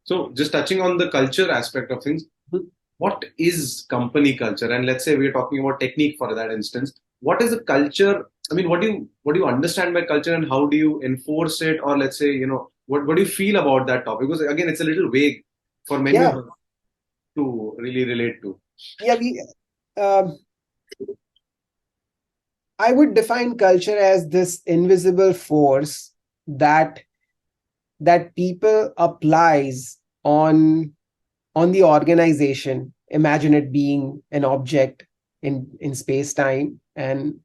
So just touching on the culture aspect of things, what is company culture? And let's say we're talking about Technique for that instance. What is the culture? I mean, what do you understand by culture and how do you enforce it? Or let's say, what do you feel about that topic? Because again, it's a little vague for many of Yeah, us to really relate to. yeah. Um, I would define culture as this invisible force that people applies on the organization. Imagine it being an object in space time, and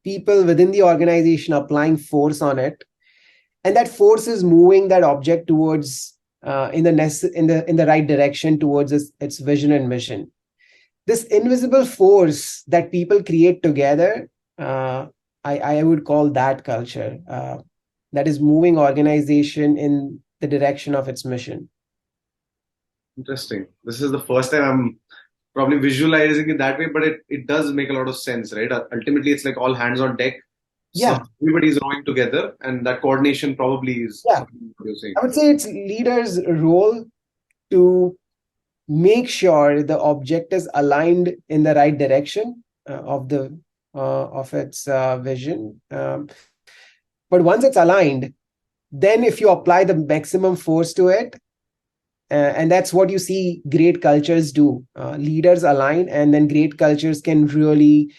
people within the organization applying force on it, and that force is moving that object towards in the right direction towards its vision and mission. This invisible force that people create together, I would call that culture, that is moving organization in the direction of its mission. Interesting. This is the first time I'm probably visualizing it that way, but it does make a lot of sense, right? Ultimately, it's like all hands on deck. So Yeah, everybody is rowing together, and that coordination probably is yeah. something you're saying. I would say it's leaders' role to make sure the object is aligned in the right direction of its vision. But once it's aligned, then if you apply the maximum force to it, and that's what you see great cultures do. Leaders align, and then great cultures can really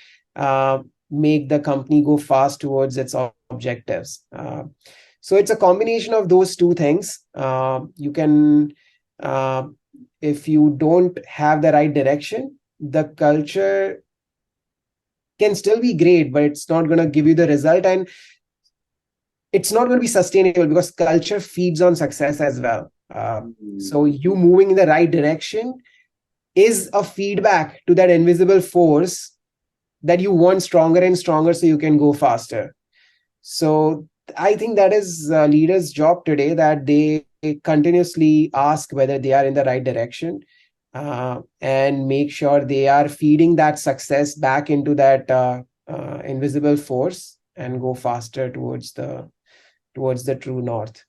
make the company go fast towards its objectives. So it's a combination of those two things. You can, uh, if you don't have the right direction, the culture can still be great, but it's not going to give you the result, and it's not going to be sustainable because culture feeds on success as well. Mm. So you moving in the right direction is a feedback to that invisible force that you want stronger and stronger so you can go faster. So I think that is leaders' job today, that they continuously ask whether they are in the right direction, and make sure they are feeding that success back into that invisible force and go faster towards the true north.